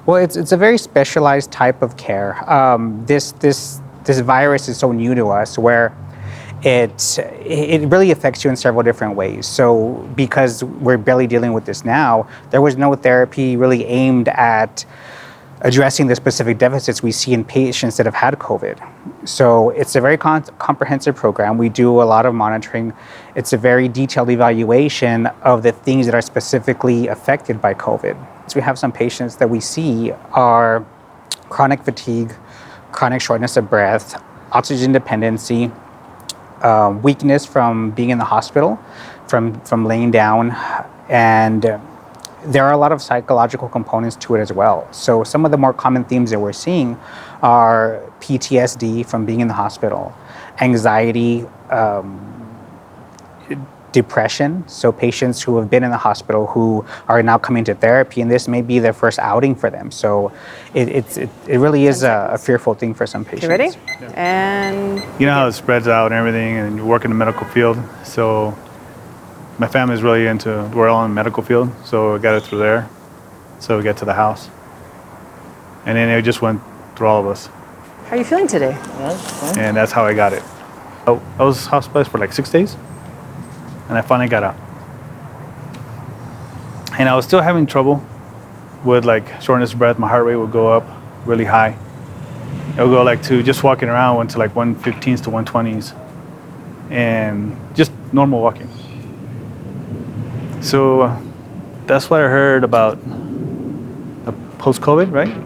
Well, it's a very specialized type of care. This virus is so new to us, where it really affects you in several different ways. So because we're barely dealing with this now, there was no therapy really aimed at addressing the specific deficits we see in patients that have had COVID. So it's a very comprehensive program. We do a lot of monitoring. It's a very detailed evaluation of the things that are specifically affected by COVID. So we have some patients that we see are chronic fatigue, chronic shortness of breath, oxygen dependency, weakness from being in the hospital, from laying down, and there are a lot of psychological components to it as well. So some of the more common themes that we're seeing are PTSD from being in the hospital, anxiety, depression. So patients who have been in the hospital who are now coming to therapy, and this may be their first outing for them. So it really is a fearful thing for some patients. You ready? Yeah. And you know how it spreads out and everything, and you work in the medical field. So my family's really we're all in the medical field, so I got it through there. So we got to the house. And then it just went through all of us. how are you feeling today? And that's how I got it. I was hospitalized for like 6 days, and I finally got out. And I was still having trouble with like shortness of breath. My heart rate would go up really high. It would go like to just walking around went to like 115s to 120s, and just normal walking. So that's what I heard about the post-COVID, right?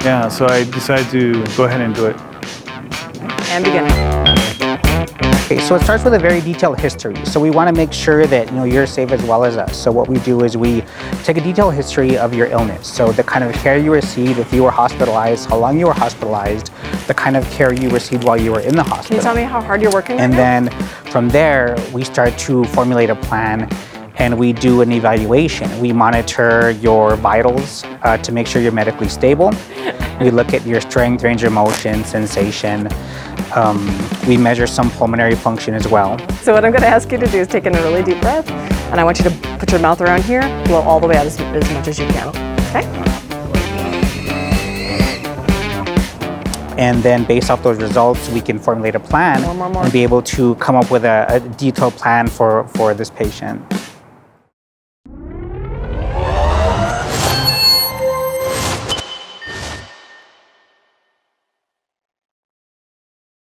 Yeah, so I decided to go ahead and do it. And begin. Okay, so it starts with a very detailed history. So we want to make sure that you're safe as well as us. So what we do is we take a detailed history of your illness. So the kind of care you received, if you were hospitalized, how long you were hospitalized, the kind of care you received while you were in the hospital. Can you tell me how hard you're working right And now? then from there, we start to formulate a plan, and we do an evaluation. We monitor your vitals to make sure you're medically stable. We look at your strength, range of motion, sensation. We measure some pulmonary function as well. So what I'm going to ask you to do is take in a really deep breath, and I want you to put your mouth around here, blow all the way out as much as you can. Okay? And then based off those results, we can formulate a plan More. and be able to come up with a detailed plan for this patient.